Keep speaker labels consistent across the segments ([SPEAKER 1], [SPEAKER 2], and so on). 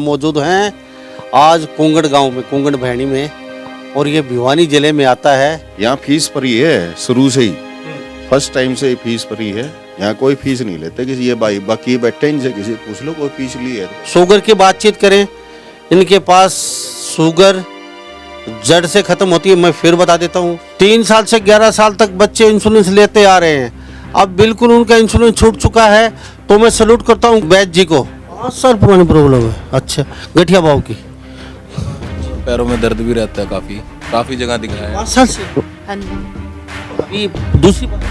[SPEAKER 1] मौजूद हैं आज कुंगड़ गांव में, कुंगड़ भैणी में, और ये भिवानी जिले में आता है।
[SPEAKER 2] यहाँ फीस फ्री है शुरू से ही, फर्स्ट टाइम से ही फीस फ्री है। यहाँ कोई फीस नहीं लेते किसी, ये भाई बाकी बैठे इनसे किसी पूछ लो कोई फीस ली है।
[SPEAKER 1] शुगर की बातचीत करें, इनके पास शुगर जड़ से खत्म होती है। मैं फिर बता देता हूँ, 3 साल से 11 साल तक बच्चे इंसुलिन लेते आ रहे हैं, अब बिल्कुल उनका इंसुलिन छूट चुका है। तो मैं सैल्यूट करता हूँ वैद्य जी को। 5 साल पुरानी प्रॉब्लम है। अच्छा, गठिया भाव की,
[SPEAKER 3] पैरों में दर्द भी रहता है, काफी जगह दिखाया है।
[SPEAKER 1] 5 साल से।
[SPEAKER 4] हाँ जी।
[SPEAKER 1] अभी दूसरी बार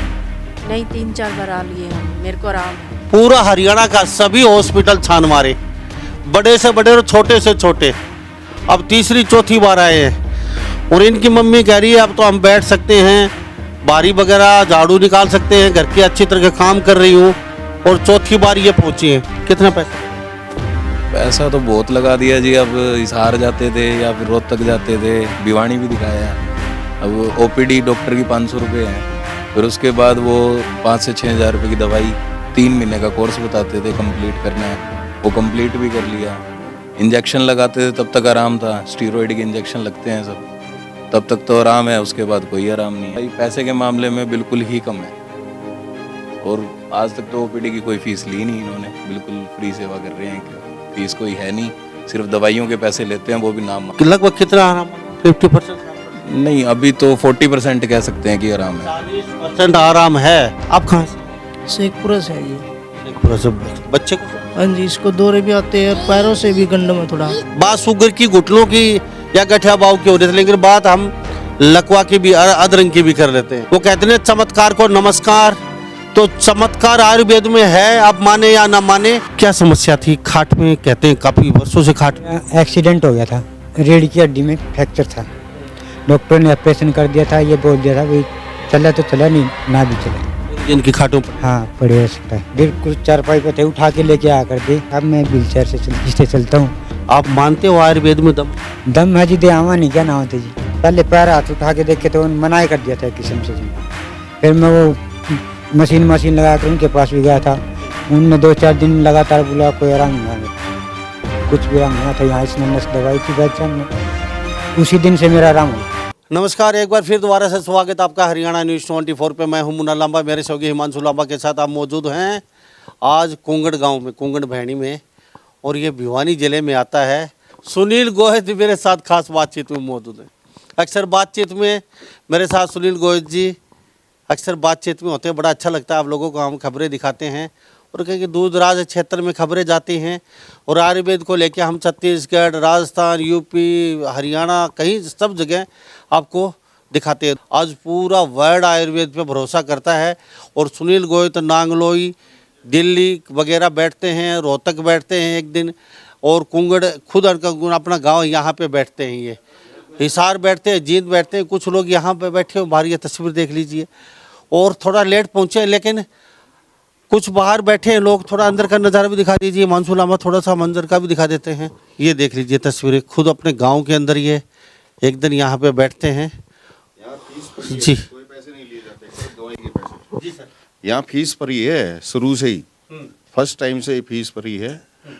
[SPEAKER 4] नहीं, 3-4 बार आ लिए हम, मेरे को आराम है।
[SPEAKER 1] पूरा हरियाणा का सभी हॉस्पिटल छान मारे, बड़े से बड़े और छोटे से छोटे, अब तीसरी चौथी बार आए हैं। और इनकी मम्मी कह रही है अब तो हम बैठ सकते हैं, बारी वगैरह झाड़ू निकाल सकते हैं, घर के अच्छी तरह काम कर रही हूँ, और चौथी बार ये पहुँची है। कितना
[SPEAKER 3] पैसा तो बहुत लगा दिया जी। अब हिसार जाते थे या फिर रोहतक जाते थे, भिवानी भी दिखाया है। अब ओपीडी डॉक्टर की 500 रुपये है, फिर उसके बाद वो 5 से 6 हज़ार रुपये की दवाई, 3 महीने का कोर्स बताते थे कंप्लीट करना है, वो कंप्लीट भी कर लिया। इंजेक्शन लगाते थे तब तक आराम था, स्टीरॉयड के इंजेक्शन लगते हैं सब, तब तक तो आराम है, उसके बाद कोई आराम नहीं है। पैसे के मामले में बिल्कुल ही कम है, और आज तक तो ओपीडी की कोई फीस ली नहीं इन्होंने, बिल्कुल फ्री सेवा कर रहे हैं। फीस कोई है नहीं, सिर्फ दवाइयों के पैसे लेते हैं, वो भी नाम।
[SPEAKER 1] लगभग कितना आराम? 50%
[SPEAKER 3] नहीं, अभी तो 40% कह सकते हैं कि आराम है।
[SPEAKER 1] 40% आराम है। आप कहाँ से?
[SPEAKER 5] शेखपुरा से है ये।
[SPEAKER 1] शेखपुरा से। बच्चे को
[SPEAKER 5] हाँ जी, इसको दौरे भी आते हैं और पैरों से भी गंडम है थोड़ा।
[SPEAKER 1] बात शुगर की, घुटनों की या गठिया भाव की हो रही थी, लेकिन बात हम लकवा की भी, अधरंग की भी कर लेते हैं। वो कहते हैं चमत्कार को नमस्कार, तो चमत्कार आयुर्वेद में है, आप माने या ना माने। क्या समस्या थी खाट में? कहते हैं काफी वर्षों से खाट में।
[SPEAKER 6] एक्सीडेंट हो गया था, रीढ़ की हड्डी में फ्रैक्चर था, डॉक्टर ने ऑपरेशन कर दिया था। ये बोल दिया था भाई चला तो चला, नहीं ना भी चला।
[SPEAKER 1] जिनकी खाटों पर
[SPEAKER 6] हाँ, पड़े हो सकता है। बिल्कुल चारपाई पे थे, उठा के लेके आ कर दे। अब मैं व्हीलचेयर से चलता हूँ।
[SPEAKER 1] आप मानते हो आयुर्वेद में
[SPEAKER 6] दम है जी, दे आवा नहीं क्या ना होते जी। पहले पैर हाथ उठा के देखे तो मना ही कर दिया था एक किस्म से जी। फिर मैं वो मशीन लगा कर उनके पास भी गया था, उनने 2-4 दिन लगातार बुला, कोई आराम नहीं आया, कुछ भी आराम नहीं था। यहाँ इसने नस दवाई थी वैद्य ने, उसी दिन से मेरा आराम हुआ।
[SPEAKER 1] नमस्कार, एक बार फिर दोबारा से स्वागत आपका हरियाणा न्यूज़ 24 पे। मैं हूं मुन्ना लांबा, मेरे सहयोगी हिमांशु लांबा के साथ आप मौजूद हैं आज कुंगड़ गांव में, कुंगड़ भैणी में, और ये भिवानी जिले में आता है। सुनील गोहित मेरे साथ खास बातचीत में मौजूद हैं। अक्सर बातचीत में मेरे साथ सुनील गोहित जी अक्सर बातचीत में होते हैं, बड़ा अच्छा लगता है। आप लोगों को हम खबरें दिखाते हैं, और कहीं दूर दराज क्षेत्र में खबरें जाती हैं, और आयुर्वेद को लेकर हम छत्तीसगढ़, राजस्थान, यूपी, हरियाणा, कहीं सब जगह आपको दिखाते हैं। आज पूरा वर्ल्ड आयुर्वेद पे भरोसा करता है, और सुनील गोहित नांगलोई, दिल्ली वगैरह बैठते हैं, रोहतक बैठते हैं एक दिन, और कुंगड़ खुद अपना गांव यहाँ पे बैठते हैं, ये हिसार बैठते हैं, जींद बैठते हैं। कुछ लोग यहाँ पे बैठे हो, बाहर ये तस्वीर देख लीजिए। और थोड़ा लेट पहुँचे, लेकिन कुछ बाहर बैठे हैं लोग। थोड़ा अंदर का नज़ारा भी दिखा दीजिए हिमांशु लांबा, थोड़ा सा मंजर का भी दिखा देते हैं। ये देख लीजिए तस्वीरें, खुद अपने गांव के अंदर ये एक दिन यहाँ पे बैठते हैं। जी,
[SPEAKER 2] कोई पैसे नहीं लिए जाते, सिर्फ दवाई के पैसे। जी सर, यहाँ फीस फ्री है शुरू से ही, फर्स्ट टाइम से ही फीस फ्री है।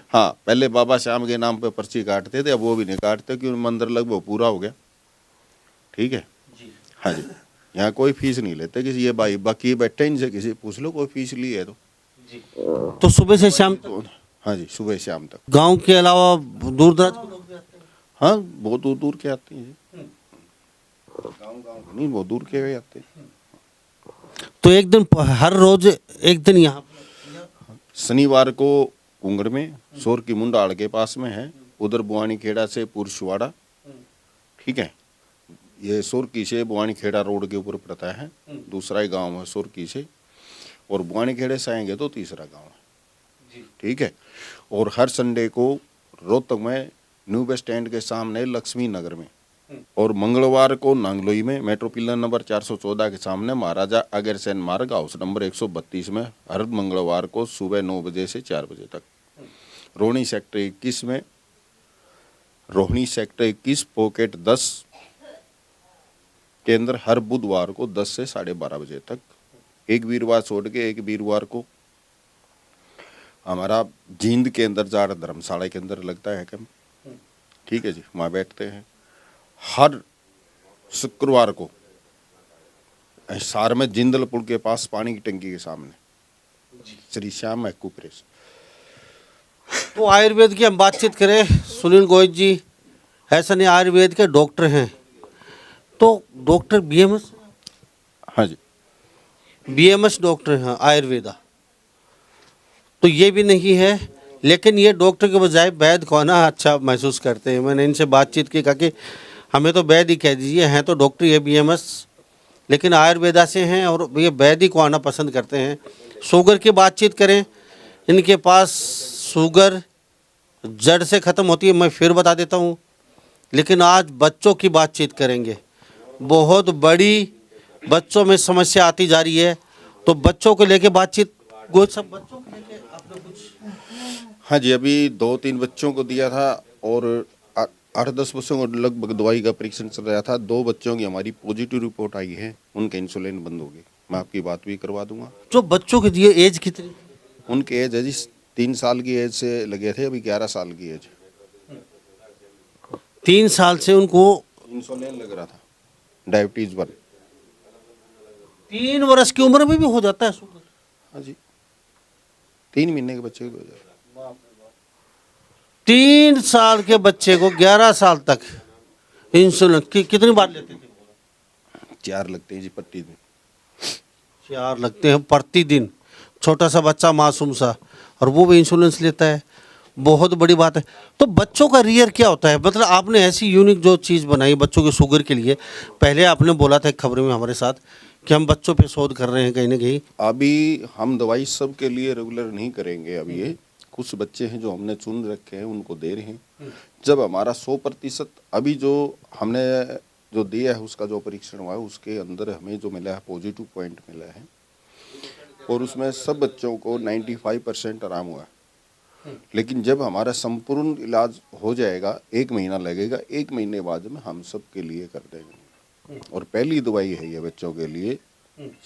[SPEAKER 2] हाँ, पहले बाबा श्याम के नाम पे पर्ची काटते थे, अब वो भी नहीं काटते क्योंकि मंदिर लगभग पूरा हो गया। ठीक है जी। हाँ जी, यहाँ कोई फीस नहीं लेते किसी, ये भाई बाकी बैठे इनसे किसी पूछ लो कोई फीस ली है तो
[SPEAKER 1] जी। तो सुबह से शाम तक?
[SPEAKER 2] हाँ जी, सुबह शाम तक।
[SPEAKER 1] गांव के अलावा दूर दराज के लोग भी आते हैं?
[SPEAKER 2] हाँ, बहुत दूर दूर के आते हैं जी, गाँव नहीं, बहुत दूर के भी आते हैं।
[SPEAKER 1] तो एक दिन, हर रोज एक दिन यहाँ
[SPEAKER 2] शनिवार को कुंगड़ में सोर की मुंडाड़ के पास में है, उधर बुआनी खेड़ा से पुरशवाड़ा। ठीक है, ये सोरकी से बुआनी खेड़ा रोड के ऊपर पड़ता है, दूसरा ही गांव है सोरकी से, और बुआनी खेड़े से आएंगे तो तीसरा गांव है। ठीक है, और हर संडे को रोहतक में न्यू बस स्टैंड के सामने लक्ष्मी नगर में, और मंगलवार को नांगलोई में मेट्रो पिलर नंबर 414 के सामने महाराजा अग्रसेन मार्ग हाउस नंबर 132 में हर मंगलवार को सुबह 9 बजे से 4 बजे तक। रोहिणी सेक्टर 21 में, रोहिणी सेक्टर 21 पॉकेट 10 के अंदर हर बुधवार को 10 से 12:30 बजे तक, एक वीरवार छोड़ के एक वीरवार को। हमारा जींद के अंदर जा धर्मशाला के अंदर लगता है कैंप, ठीक है जी, वहाँ बैठते हैं हर शुक्रवार को। हिसार में जिंदल पुल के पास पानी की टंकी के सामने श्री श्याम एक्यूप्रेस।
[SPEAKER 1] तो आयुर्वेद की हम बातचीत करें, सुनील गोयल जी ऐसा नहीं आयुर्वेद के डॉक्टर हैं, तो डॉक्टर बीएमएस,
[SPEAKER 2] हाँ जी,
[SPEAKER 1] बीएमएस डॉक्टर हैं आयुर्वेदा, तो ये भी नहीं है, लेकिन ये डॉक्टर के बजाय वैद्य को ना अच्छा महसूस करते हैं। मैंने इनसे बातचीत की, कहा कि हमें तो वैद्य ही कह दीजिए, हैं तो डॉक्टर ये बीएमएस, लेकिन आयुर्वेदा से हैं और ये वैद्य को आना पसंद करते हैं। शुगर की बातचीत करें, इनके पास शुगर जड़ से ख़त्म होती है, मैं फिर बता देता हूँ। लेकिन आज बच्चों की बातचीत करेंगे, बहुत बड़ी बच्चों में समस्या आती जा रही है, तो बच्चों को लेके बातचीत, सब बच्चों को लेके आपने कुछ?
[SPEAKER 2] हाँ जी, अभी 2-3 बच्चों को दिया था और 8-10 बच्चों को लगभग दवाई का परीक्षण चल रहा था। 2 बच्चों की हमारी पॉजिटिव रिपोर्ट आई है, उनके इंसुलिन बंद हो गए। मैं आपकी बात भी करवा दूंगा।
[SPEAKER 1] जो बच्चों के दिए एज कितनी?
[SPEAKER 2] उनके एज है जी 3 साल की एज से लगे थे, अभी 11 साल की एज।
[SPEAKER 1] 3 साल से उनको
[SPEAKER 2] इंसुलिन लग रहा था, डायबिटीज 1।
[SPEAKER 1] 3 वर्ष की उम्र में भी हो जाता है शुगर?
[SPEAKER 2] हाँ जी, 3 महीने के बच्चे को हो जाता है।
[SPEAKER 1] 3 साल के बच्चे को 11 साल तक इंसुलिन की कितनी बार लेते थे?
[SPEAKER 2] 4 लगते हैं जी प्रतिदिन।
[SPEAKER 1] 4 लगते हैं प्रतिदिन। छोटा सा बच्चा मासूम सा, और वो भी इंसुलिन लेता है, बहुत बड़ी बात है। तो बच्चों का रियर क्या होता है? मतलब आपने ऐसी यूनिक जो चीज़ बनाई बच्चों के शुगर के लिए, पहले आपने बोला था खबरों में हमारे साथ कि हम बच्चों पे शोध कर रहे हैं कहीं ना कहीं।
[SPEAKER 2] अभी हम दवाई सब के लिए रेगुलर नहीं करेंगे। अभी ये कुछ बच्चे हैं जो हमने चुन रखे हैं, उनको दे रहे हैं। जब हमारा 100% अभी जो हमने जो दिया है उसका जो परीक्षण हुआ है, उसके अंदर हमें जो मिला है पॉजिटिव पॉइंट मिला है, और उसमें सब बच्चों को 95% आराम हुआ है। लेकिन जब हमारा संपूर्ण इलाज हो जाएगा, 1 महीना लगेगा, 1 महीने बाद में हम सब के लिए कर देंगे। और पहली दवाई है ये बच्चों के लिए,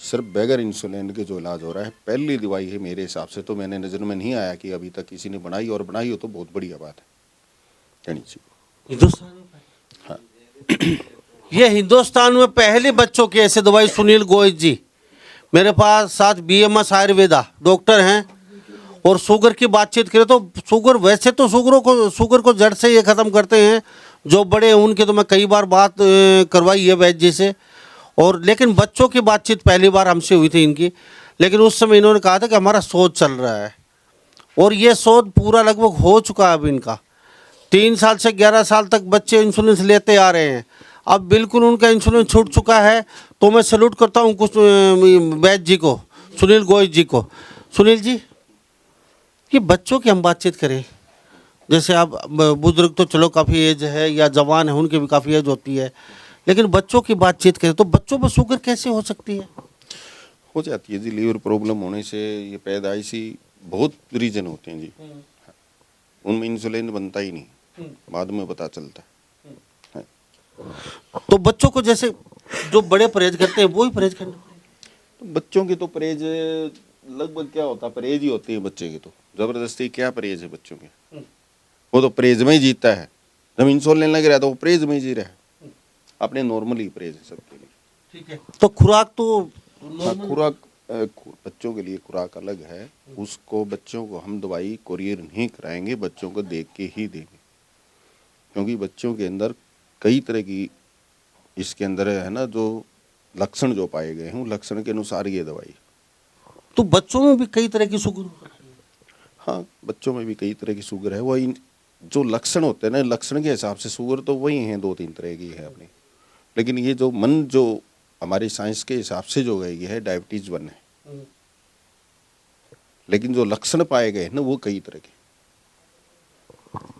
[SPEAKER 2] सिर्फ बगैर इंसुलिन के जो इलाज हो रहा है, पहली दवाई है मेरे हिसाब से। तो मैंने नज़र में नहीं आया कि अभी तक किसी ने बनाई, और बनाई हो तो बहुत बढ़िया बात है, कहनी चाहिए।
[SPEAKER 1] हिंदुस्तान में
[SPEAKER 2] हाँ
[SPEAKER 1] ये हिंदुस्तान में पहले बच्चों की ऐसे दवाई। सुनील गोयल जी मेरे पास साथ बीएमएस आयुर्वेदा डॉक्टर हैं। और शुगर की बातचीत करें तो शुगर, वैसे तो शुगर को जड़ से ये ख़त्म करते हैं, जो बड़े हैं उनके तो मैं कई बार बात करवाई है वैद्य जी से। और लेकिन बच्चों की बातचीत पहली बार हमसे हुई थी इनकी, लेकिन उस समय इन्होंने कहा था कि हमारा शोध चल रहा है, और ये शोध पूरा लगभग हो चुका है अब इनका। 3 साल से 11 साल तक बच्चे इंसुलिन लेते आ रहे हैं, अब बिल्कुल उनका इंसुलिन छूट चुका है। तो मैं सैल्यूट करता हूँ कुछ वैद्य जी को, सुनील गोयल जी को। सुनील जी, कि बच्चों की हम बातचीत करें, जैसे आप बुजुर्ग तो चलो काफ़ी एज है, या जवान है उनकी भी काफ़ी एज होती है, लेकिन बच्चों की बातचीत करें तो बच्चों में शुगर कैसे हो सकती है?
[SPEAKER 2] हो जाती है जी, लीवर प्रॉब्लम होने से, ये पैदाइशी बहुत रीजन होते हैं जी। उनमें इंसुलिन बनता ही नहीं, बाद में पता चलता है।
[SPEAKER 1] तो बच्चों को जैसे जो बड़े परहेज करते हैं वो ही परहेज करना पड़ेगा।
[SPEAKER 2] तो बच्चों की तो परहेज लगभग क्या होता है, परहेज ही होती है बच्चे की। तो जबरदस्ती क्या परहेज है बच्चों के? वो तो परहेज में ही जीता है। जब इंसुलिन लग रहा है तो वो परहेज में ही जी रहा है। अपने नॉर्मली परहेज है सबके लिए।
[SPEAKER 1] ठीक है, तो खुराक तो
[SPEAKER 2] हाँ, खुराक बच्चों के लिए खुराक अलग है। उसको बच्चों को हम दवाई कोरियर नहीं कराएंगे, बच्चों को देख के ही देंगे, क्योंकि बच्चों के अंदर कई तरह की इसके अंदर है ना जो लक्षण जो पाए गए हैं, उन लक्षण के अनुसार ये दवाई।
[SPEAKER 1] तो बच्चों में भी कई तरह की शुगर हो सकती है?
[SPEAKER 2] हाँ, बच्चों में भी कई तरह की शुगर है। वही जो लक्षण होते हैं ना, लक्षण के हिसाब से शुगर तो वही हैं, 2-3 तरह की है अपनी। लेकिन ये जो जो हमारी साइंस के हिसाब से जो गई है, डायबिटीज 1 है। लेकिन जो लक्षण पाए गए हैं ना, वो कई तरह के।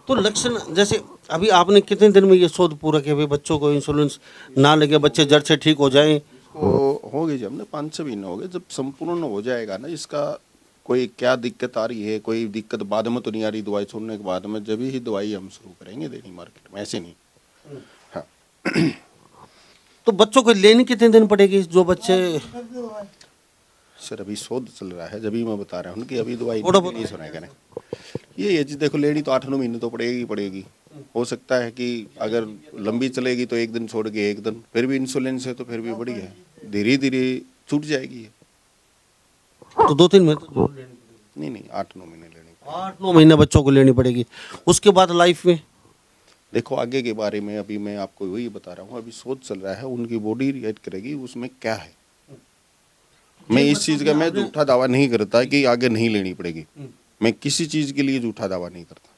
[SPEAKER 1] तो लक्षण जैसे अभी आपने कितने दिन में ये शोध पूरा किया भाई बच्चों को इंसुलिन ना लगे, बच्चे जड़ से ठीक हो जाएं?
[SPEAKER 2] तो हो गई, जब हमने 5-6 महीने हो गए, जब संपूर्ण हो जाएगा ना, इसका कोई क्या दिक्कत आ रही है, कोई दिक्कत बाद में तो नहीं आ रही, दवाई छोड़ने के बाद में, जब ही दवाई हम शुरू करेंगे देनी मार्केट में, ऐसे नहीं। हाँ
[SPEAKER 1] तो बच्चों को लेनी कितने दिन पड़ेगी? जो बच्चे
[SPEAKER 2] सर अभी शोध चल रहा है, जब भी मैं बता रहा हूँ कि अभी दवाई
[SPEAKER 1] थोड़ा बहुत
[SPEAKER 2] नहीं सुना करें। ये जी देखो, लेनी तो 8-9 महीने तो पड़ेगी। हो सकता है कि अगर लंबी चलेगी तो एक दिन छोड़ के एक दिन, फिर भी इंसुलिन से तो फिर भी बढ़िया है, धीरे धीरे छूट जाएगी ये।
[SPEAKER 1] तो 2-3 महीने तो जरूर लेनी पड़ेगी।
[SPEAKER 2] नहीं 8-9 महीने लेनी पड़ेगी।
[SPEAKER 1] 8-9 महीने बच्चों को लेनी पड़ेगी। उसके बाद लाइफ में
[SPEAKER 2] देखो आगे के बारे में अभी मैं आपको वही बता रहा हूँ, अभी शोध चल रहा है, उनकी बॉडी रिएक्ट करेगी उसमें क्या है। मैं इस चीज़ का मैं झूठा दावा नहीं करता कि आगे नहीं लेनी पड़ेगी, मैं किसी चीज़ के लिए झूठा दावा नहीं करता।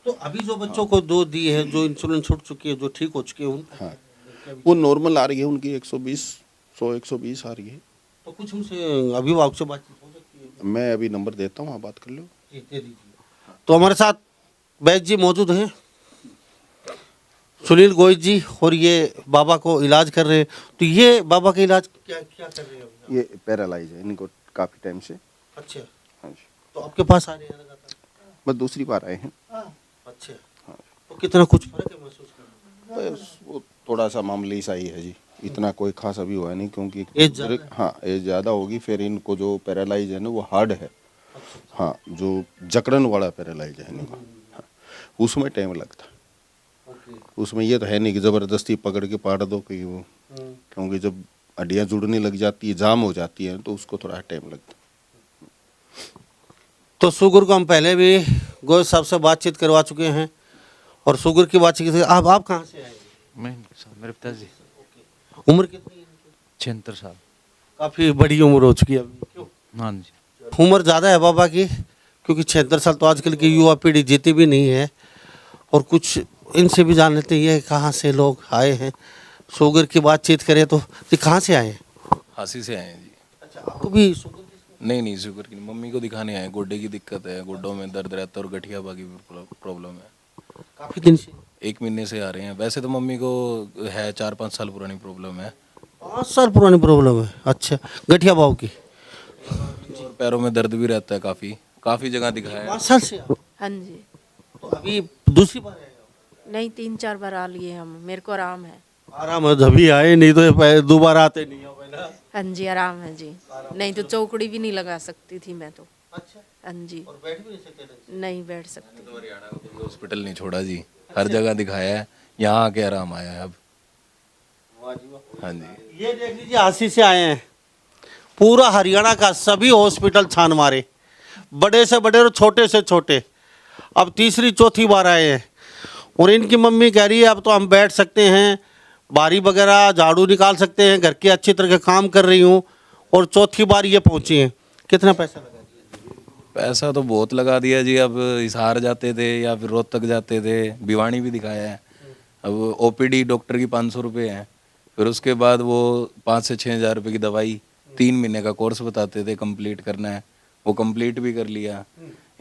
[SPEAKER 1] तो अभी जो बच्चों को दो दी है, जो इंसुलिन छूट चुकी है, जो ठीक हो चुके हैं उनका
[SPEAKER 2] हाँ वो नॉर्मल आ रही है, उनकी 120 आ रही है।
[SPEAKER 1] तो कुछ उनसे अभिभावक से बातचीत हो सकती है?
[SPEAKER 2] मैं अभी नंबर देता हूँ, आप बात कर लो।
[SPEAKER 1] जी, दे दीजिए। तो हमारे साथ वैद्य जी मौजूद हैं, सुनील गोयल जी, और ये बाबा को इलाज कर रहे हैं। तो ये बाबा का इलाज क्या क्या कर रहे हैं अभी?
[SPEAKER 2] ये पैरालाइज है इनको काफ़ी टाइम से।
[SPEAKER 1] अच्छा,
[SPEAKER 2] हाँ जी,
[SPEAKER 1] तो आपके पास आ रहे हैं लगातार?
[SPEAKER 2] बस दूसरी बार आए हैं।
[SPEAKER 1] अच्छा, तो कितना कुछ फर्क है महसूस कर रहे हैं?
[SPEAKER 2] बस वो थोड़ा सा मामूली सा ही है जी, इतना कोई खास अभी हुआ नहीं, क्योंकि
[SPEAKER 1] एज ज़्यादा है?
[SPEAKER 2] हाँ एज ज़्यादा होगी। फिर इनको जो पैरालाइज है ना वो हार्ड है, हाँ जो जकड़न वाला पैरालाइज है इनको, हाँ, उसमें टाइम लगता है। उसमें ये तो है नहीं कि ज़बरदस्ती पकड़ के पाड़ दो कि वो, क्योंकि जब हड्डियाँ जुड़ने लग जाती है, जाम हो जाती है, तो उसको थोड़ा टाइम लगता है।
[SPEAKER 1] तो शुगर को हम पहले भी गोयल साहब से बातचीत करवा चुके हैं, और शुगर की बातचीत आप कहाँ से आए?
[SPEAKER 7] मैं मेरे पिताजी
[SPEAKER 1] उम्र कितनी है?
[SPEAKER 7] 76 साल।
[SPEAKER 1] काफ़ी बड़ी उम्र हो चुकी है अभी। क्यों
[SPEAKER 7] हाँ जी,
[SPEAKER 1] उम्र ज़्यादा है बाबा की? क्योंकि 76 साल तो आजकल की युवा पीढ़ी जीती भी नहीं है। और कुछ इनसे भी जान लेते हैं कहाँ से लोग आए हैं, शुगर की बातचीत करें तो ये कहाँ से आए हैं?
[SPEAKER 3] हासी से आए हैं जी।
[SPEAKER 1] अच्छा, आपको भी शुगर की?
[SPEAKER 3] नहीं शुगर की नहीं, मम्मी को दिखाने आए, गोड्डे की दिक्कत है, गोड्डों में दर्द रहता है और गठिया की प्रॉब्लम है।
[SPEAKER 1] काफ़ी दिन से?
[SPEAKER 3] 1 महीने से आ रहे हैं। वैसे तो मम्मी को है 4-5 साल पुरानी प्रॉब्लम है,
[SPEAKER 1] 5 साल पुरानी प्रॉब्लम है। अच्छा, गठिया भाव की?
[SPEAKER 3] और पैरों में दर्द भी रहता है, काफ़ी जगह दिखाया है।
[SPEAKER 1] 5 साल से?
[SPEAKER 4] हाँ जी,
[SPEAKER 1] तो अभी दूसरी बार आए हो?
[SPEAKER 4] नहीं 3-4 बार आ लिए हम, मेरे को आराम है।
[SPEAKER 1] आराम है, तभी आए, नहीं तो दोबारा आते नहीं हो पहले।
[SPEAKER 4] हाँ जी, आराम है जी। नहीं तो चौकड़ी भी नहीं लगा सकती थी मैं तो।
[SPEAKER 1] अच्छा,
[SPEAKER 4] हाँ जी,
[SPEAKER 1] और बैठ भी नहीं सकते थे?
[SPEAKER 4] नहीं बैठ सकती।
[SPEAKER 3] तो हरियाणा में कोई हॉस्पिटल नहीं छोड़ा जी, हर जगह दिखाया है, यहाँ आके आराम आया है अब।
[SPEAKER 1] वाह जी वाह।
[SPEAKER 3] हाँ जी,
[SPEAKER 1] ये देख लीजिए, हासी से आए हैं, पूरा हरियाणा का सभी हॉस्पिटल छान मारे, बड़े से बड़े और छोटे से छोटे। अब तीसरी चौथी बार आए हैं, और इनकी मम्मी कह रही है अब तो हम बैठ सकते हैं, बारी वगैरह झाड़ू निकाल सकते हैं, घर के अच्छी तरह के काम कर रही हूँ, और चौथी बार ये पहुँची हैं। कितना पैसा लगा दिया?
[SPEAKER 3] पैसा तो बहुत लगा दिया जी। अब हिसार जाते थे या फिर रोहतक जाते थे, भिवानी भी दिखाया है। अब ओपीडी डॉक्टर की 500 रुपये हैं, फिर उसके बाद वो 5 से 6 हज़ार रुपये की दवाई, 3 महीने का कोर्स बताते थे कंप्लीट करना है, वो कंप्लीट भी कर लिया।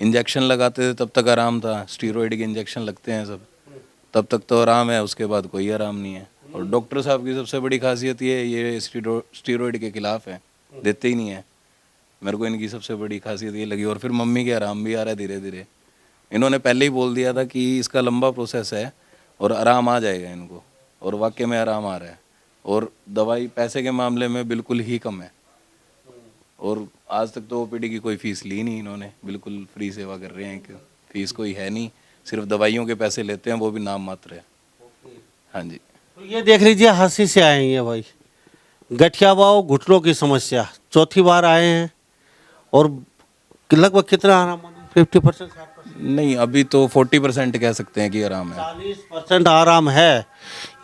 [SPEAKER 3] इंजेक्शन लगाते थे तब तक आराम था, स्टीरॉयड के इंजेक्शन लगते हैं सब, तब तक तो आराम है, उसके बाद कोई आराम नहीं है। और डॉक्टर साहब की सबसे बड़ी खासियत ये स्टीरॉयड के खिलाफ है, देते ही नहीं है। मेरे को इनकी सबसे बड़ी खासियत ये लगी। और फिर मम्मी के आराम भी आ रहा है धीरे धीरे। इन्होंने पहले ही बोल दिया था कि इसका लंबा प्रोसेस है और आराम आ जाएगा इनको, और वाकई में आराम आ रहा है। और दवाई पैसे के मामले में बिल्कुल ही कम है, और आज तक तो ओपीडी की कोई फीस ली नहीं इन्होंने, बिल्कुल फ्री सेवा कर रहे हैं कि फीस कोई है नहीं, सिर्फ दवाइयों के पैसे लेते हैं, वो भी नाम मात्र है। हाँ जी,
[SPEAKER 1] तो ये देख लीजिए, हासी से आए हैं भाई, गठिया भाव, घुटनों की समस्या, चौथी बार आए हैं, और लगभग कितना आराम? 50%, 60%?
[SPEAKER 3] नहीं अभी तो 40% कह सकते हैं कि आराम है।
[SPEAKER 1] 40% आराम है,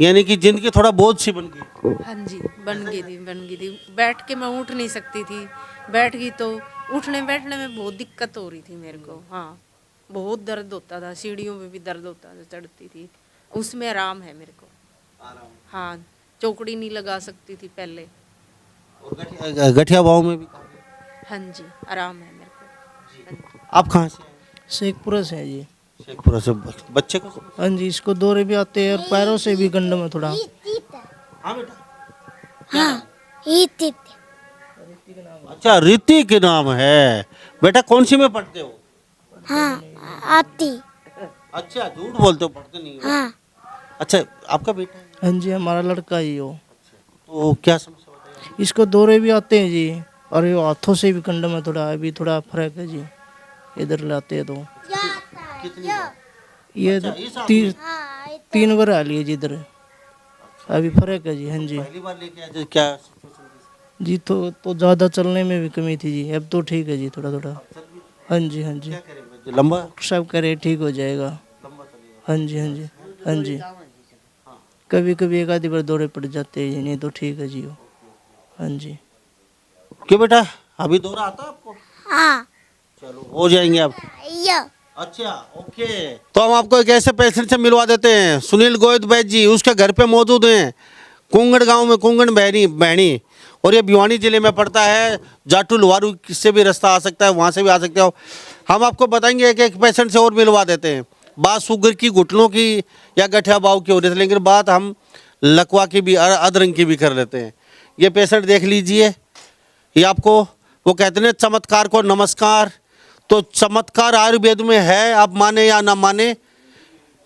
[SPEAKER 1] यानी कि जिंदगी थोड़ा बोझ सी बन गई।
[SPEAKER 4] हाँ जी, बन गई थी। बैठ के मैं उठ नहीं सकती थी, बैठ गई तो उठने बैठने में बहुत दिक्कत हो रही थी मेरे को। हाँ, बहुत दर्द होता था, सीढ़ियों में भी दर्द होता था, चढ़ती थी, उसमें आराम है मेरे को। हाँ, चौकड़ी नहीं लगा सकती थी पहले।
[SPEAKER 1] और गठिया भाव में भी?
[SPEAKER 4] हाँ जी, आराम है मेरे को। हाँ जी।
[SPEAKER 1] आप कहाँ से?
[SPEAKER 5] शेखपुरा से है जी।
[SPEAKER 1] शेखपुरा से। बच्चे को?
[SPEAKER 5] हाँ जी, इसको दौरे भी आते हैं और पैरों से भी गंडम है थोड़ा।
[SPEAKER 1] हाँ बेटा।
[SPEAKER 8] हाँ, रीति।
[SPEAKER 1] अच्छा, रीति के नाम है। बेटा कौन सी में पढ़ते हो?
[SPEAKER 8] हाँ, आती।
[SPEAKER 1] अच्छा, झूठ बोलते हो, पढ़ते नहीं हो?
[SPEAKER 8] हाँ,
[SPEAKER 1] अच्छा, आपका बेटा है?
[SPEAKER 5] हाँ जी, हमारा लड़का ही हो।
[SPEAKER 1] तो क्या समस्या बताइए?
[SPEAKER 5] इसको दौरे भी आते हैं जी, और ये हाथों से भी कंडम में थोड़ा अभी थोड़ा फर्क है जी, इधर लाते हैं तो ये तीन बार आ लिए जी इधर, अभी फर्क है जी। हाँ जी
[SPEAKER 1] पहली बार लेके आए थे, क्या
[SPEAKER 5] जी, तो ज़्यादा चलने में भी कमी थी जी, अब तो ठीक है जी थोड़ा थोड़ा। हाँ जी हाँ जी,
[SPEAKER 1] लंबा
[SPEAKER 5] सब करे ठीक हो जाएगा। हाँ जी हाँ जी हाँ जी, कभी कभी एक आधी बार दौरे पड़ जाते हैं जी, नहीं तो ठीक है जी वो। हाँ जी
[SPEAKER 1] क्यों बेटा, अभी दौरा आता है आपको?
[SPEAKER 8] हाँ
[SPEAKER 1] चलो हो जाएंगे अब।
[SPEAKER 8] यो
[SPEAKER 1] अच्छा ओके, तो हम आपको एक ऐसे पेशेंट से मिलवा देते हैं, सुनील गोविंद बैद जी, उसके घर पे मौजूद हैं कुंगड़ गांव में, कुंगड़ बहनी, और ये भिवानी जिले में पड़ता है। जाटू लुहारू से भी रास्ता आ सकता है, वहाँ से भी आ सकते हो। हम आपको बताएंगे एक एक पेशेंट से और मिलवा देते हैं। बात शुगर की, घुटनों की या गठिया बाव की हो रही थी, लेकिन बात हम लकवा की भी, अदरंग की भी कर लेते हैं। ये पेशेंट देख लीजिए, ये आपको, वो कहते हैं चमत्कार को नमस्कार, तो चमत्कार आयुर्वेद में है, आप माने या ना माने,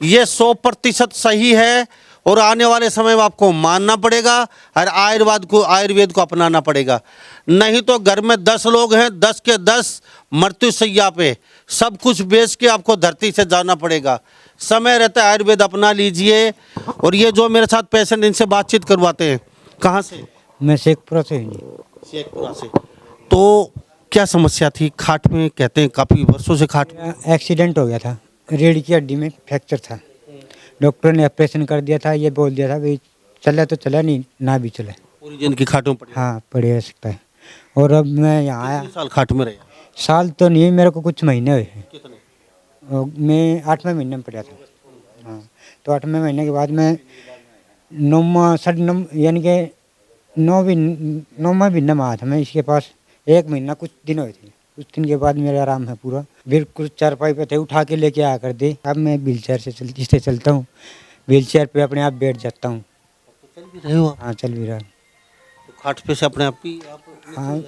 [SPEAKER 1] ये 100% सही है, और आने वाले समय में आपको मानना पड़ेगा और आयुर्वेद को अपनाना पड़ेगा। नहीं तो घर में 10 लोग हैं, 10 के 10 मृत्यु सैया पे, सब कुछ बेच के आपको धरती से जाना पड़ेगा। समय रहता है आयुर्वेद अपना लीजिए। और ये जो मेरे साथ पेशेंट, इनसे बातचीत करवाते हैं, कहाँ से?
[SPEAKER 6] मैं शेखपुरा से हूँ जी।
[SPEAKER 1] शेखपुरा से। तो क्या समस्या थी खाट में? कहते हैं काफ़ी वर्षों से खाट में।
[SPEAKER 6] मेरा एक्सीडेंट हो गया था, रीढ़ की हड्डी में फ्रैक्चर था। डॉक्टर ने ऑपरेशन कर दिया था, ये बोल दिया था भाई चले तो चले, नहीं ना भी चले,
[SPEAKER 1] पूरी जिंदगी खाट में पड़ी।
[SPEAKER 6] हाँ पड़े रह सकता है। और अब मैं यहाँ आया,
[SPEAKER 1] कितने साल खाट में रहे?
[SPEAKER 6] साल तो नहीं, मेरे को कुछ महीने हुए हैं।
[SPEAKER 1] कितने?
[SPEAKER 6] और मैं 8वें महीने में पड़ा था। हाँ, तो 8वें महीने के बाद मैं 9वां यानी कि 9वां महीना में आया था मैं इसके पास। 1 महीना कुछ दिन हुए थे, कुछ दिन के बाद मेरा आराम है पूरा। बिल्कुल चारपाई पे थे, उठा के लेके आया कर दे। अब मैं व्हील चेयर से चलता हूँ, व्हील चेयर पे अपने आप बैठ जाता हूँ।
[SPEAKER 1] चल भी रहे हो आप?
[SPEAKER 6] हाँ चल भी रहा।
[SPEAKER 1] तो खाट पे से अपने आप ही
[SPEAKER 6] हाँ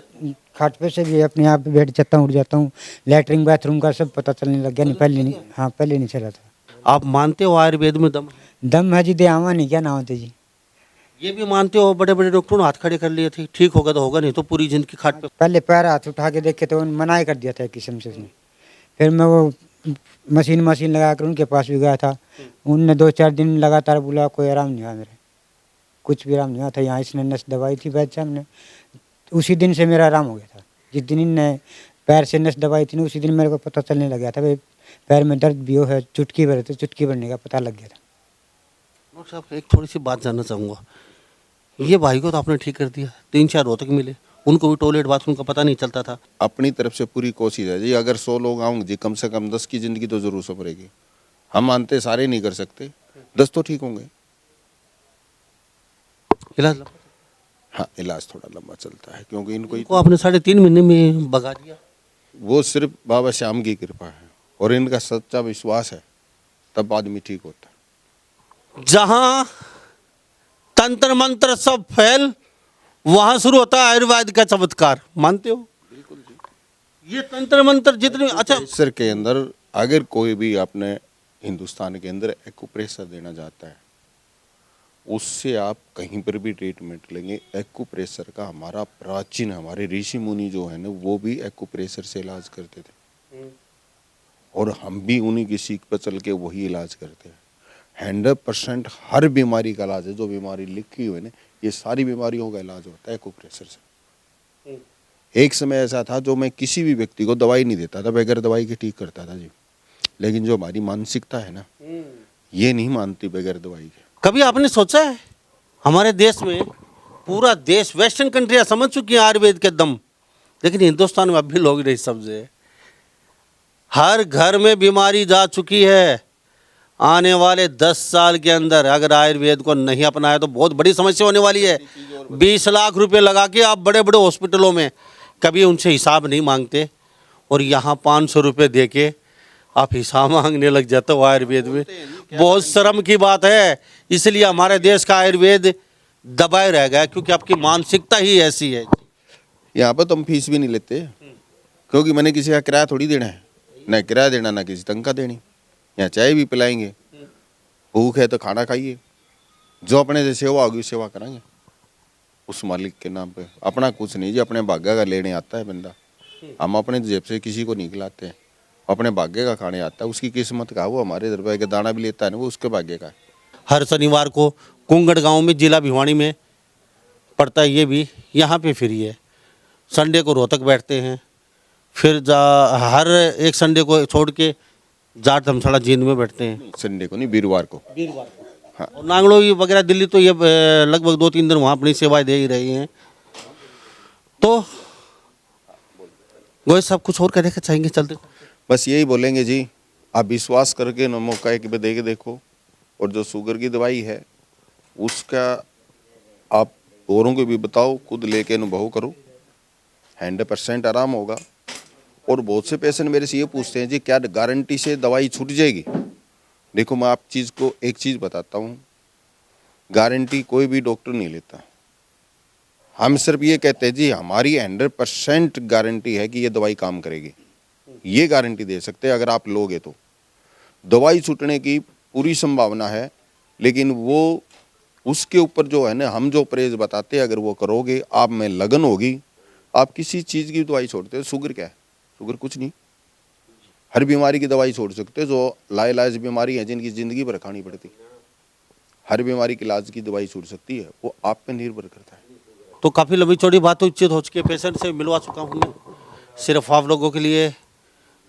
[SPEAKER 6] खाट पे से भी अपने आप बैठ जाता हूँ, उठ जाता हूँ। लैटरिन बाथरूम का सब पता चलने लग गया। नहीं पहले नहीं, हाँ पहले नहीं चला था।
[SPEAKER 1] आप मानते हो आयुर्वेद में दम?
[SPEAKER 6] दम है जी, दे आवा नहीं क्या ना होते जी।
[SPEAKER 1] ये भी मानते हो बड़े बड़े डॉक्टरों ने हाथ खड़े कर लिए थे, ठीक होगा तो होगा, नहीं तो पूरी जिंदगी खाट पे।
[SPEAKER 6] पहले पैर हाथ उठा के देखे तो मना ही कर दिया था एक किस्म से उसने। फिर मैं वो मशीन लगा कर उनके पास भी गया था, उनने 2-4 दिन लगातार बुला, कोई आराम नहीं हुआ मेरे, कुछ भी आराम नहीं हुआ था। यहाँ इसने नस दबाई थी वैद्य साहब ने, उसी दिन से मेरा आराम हो गया था। जिस दिन इनने पैर से नस दबाई थी ना, उसी दिन मेरे को पता चलने लग गया था भाई पैर में दर्द भी हो है, चुटकी भरे, तो चुटकी भरने का पता लग गया था।
[SPEAKER 1] डॉक्टर साहब एक थोड़ी सी बात जानना चाहूँगा, ये भाई को तो आपने ठीक कर दिया, 3-4 रोहतक मिले, उनको भी टॉयलेट बाथरूम का पता नहीं चलता था।
[SPEAKER 2] अपनी तरफ से पूरी कोशिश है जी। अगर 100 लोग आऊँगे जी, कम से कम 10 की ज़िंदगी तो ज़रूर संवरेगी। हम मानते सारे नहीं कर सकते, 10 तो ठीक होंगे।
[SPEAKER 1] इलाज
[SPEAKER 2] हाँ इलाज थोड़ा लंबा चलता है, क्योंकि इनको
[SPEAKER 1] आपने 3.5 महीने में भगा दिया।
[SPEAKER 2] वो सिर्फ बाबा श्याम की कृपा है और इनका सच्चा विश्वास है, तब आदमी ठीक होता है।
[SPEAKER 1] जहां तंत्र मंत्र सब फैल, वहां शुरू होता है आयुर्वेद का चमत्कार। मानते हो? बिल्कुल जी। ये तंत्र मंत्र जितने अच्छा
[SPEAKER 2] प्रेशर के अंदर, अगर कोई भी अपने हिंदुस्तान के अंदर एक्यूप्रेशर देना चाहता है, उससे आप कहीं पर भी ट्रीटमेंट लेंगे। एक्यूप्रेशर का हमारा प्राचीन, हमारे ऋषि मुनि जो है ना, वो भी एक्यूप्रेशर से इलाज करते थे और हम भी उन्हीं की सीख पर चल के वही इलाज करते हैं। 100% हर बीमारी का इलाज है, जो बीमारी लिखी हुई है ना, ये सारी बीमारियों का इलाज होता है एक्यूप्रेशर से। एक समय ऐसा था जो मैं किसी भी व्यक्ति को दवाई नहीं देता था, बगैर दवाई के ठीक करता था जी। लेकिन जो हमारी मानसिकता है ना, ये नहीं मानती बगैर दवाई के।
[SPEAKER 1] कभी आपने सोचा है हमारे देश में, पूरा देश वेस्टर्न कंट्रियां समझ चुकी हैं आयुर्वेद के दम, लेकिन हिंदुस्तान में अब भी लोग नहीं समझे। हर घर में बीमारी जा चुकी है। आने वाले 10 साल के अंदर अगर आयुर्वेद को नहीं अपनाया तो बहुत बड़ी समस्या होने वाली है। 20 लाख रुपए लगा के आप बड़े बड़े हॉस्पिटलों में कभी उनसे हिसाब नहीं मांगते, और यहाँ 500 रुपये दे के आप हिसाब मांगने लग जाते हो आयुर्वेद में। बहुत शर्म की बात है। इसलिए हमारे देश का आयुर्वेद दबाए रह गया, क्योंकि आपकी मानसिकता ही ऐसी है।
[SPEAKER 2] यहाँ पर तो हम फीस भी नहीं लेते, क्योंकि मैंने किसी का किराया थोड़ी देना है, ना किराया देना ना किसी तनख्वाह देनी। यहाँ चाय भी पिलाएंगे, भूख है तो खाना खाइए, जो अपने से सेवा होगी सेवा कराएंगे। उस मालिक के नाम पे। अपना कुछ नहीं जी, अपने भाग्य का लेने आता है बंदा। हम अपने जेब से किसी को नहीं खिलाते हैं, अपने भाग्य का खाने आता है। उसकी किस्मत का, वो हमारे रुपए का दाना भी लेता है ना, वो उसके भाग्य का है।
[SPEAKER 1] हर शनिवार को कुंगड़ गांव में, जिला भिवानी में पड़ता है। ये भी यहाँ पे फ्री है। संडे को रोहतक बैठते हैं, फिर हर एक संडे को छोड़ के जाट धर्मशाला जींद में बैठते हैं।
[SPEAKER 2] संडे को नहीं, वीरवार को।
[SPEAKER 1] हाँ। और नांगलो ये वगैरह दिल्ली तो ये लगभग 2-3 दिन वहाँ अपनी सेवाएं दे ही रही हैं। तो वो सब कुछ और कहने का चाहेंगे? चलते
[SPEAKER 2] बस यही बोलेंगे जी, आप विश्वास करके न मौका एक दे के देखो। और जो शुगर की दवाई है उसका आप औरों को भी बताओ, खुद लेके अनुभव करो, 100% आराम होगा। और बहुत से पेशेंट मेरे से ये पूछते हैं जी, क्या गारंटी से दवाई छूट जाएगी? देखो, मैं आप चीज़ को एक चीज़ बताता हूँ, गारंटी कोई भी डॉक्टर नहीं लेता। हम सिर्फ ये कहते हैं जी, हमारी 100% गारंटी है कि ये दवाई काम करेगी। ये गारंटी दे सकते हैं। अगर आप लोगे तो दवाई छूटने की पूरी संभावना है, लेकिन वो उसके ऊपर जो है ना, हम जो परहेज बताते हैं, अगर वो करोगे, आप में लगन होगी, आप किसी चीज़ की दवाई छोड़ते हो। शुगर क्या है? शुगर कुछ नहीं। हर बीमारी की दवाई छोड़ सकते हो। जो लाइलाज बीमारी है, जिनकी ज़िंदगी भर खानी पड़ती, हर बीमारी के इलाज की दवाई छूट सकती है। वो आप पे निर्भर करता है।
[SPEAKER 1] तो काफ़ी लंबी चौड़ी बात तो उचित हो चुकी है। पेशेंट से मिलवा चुका हूँ मैं। सिर्फ आप लोगों के लिए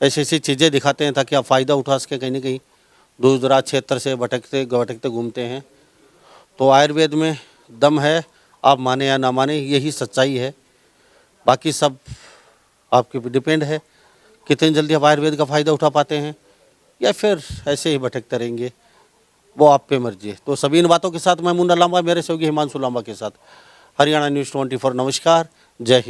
[SPEAKER 1] ऐसी ऐसी चीज़ें दिखाते हैं ताकि आप फ़ायदा उठा सकें। कहीं ना कहीं दूर दराज क्षेत्र से भटकते घूमते हैं। तो आयुर्वेद में दम है, आप माने या ना माने, यही सच्चाई है। बाकी सब आपके पे डिपेंड है, कितनी जल्दी आप आयुर्वेद का फ़ायदा उठा पाते हैं या फिर ऐसे ही भटकते रहेंगे, वो आप पे मर्जी है। तो सभी इन बातों के साथ मैं मुन्ना लांबा, मेरे सहयोगी हिमांशु लांबा के साथ हरियाणा न्यूज़ 24। नमस्कार, जय हिंद।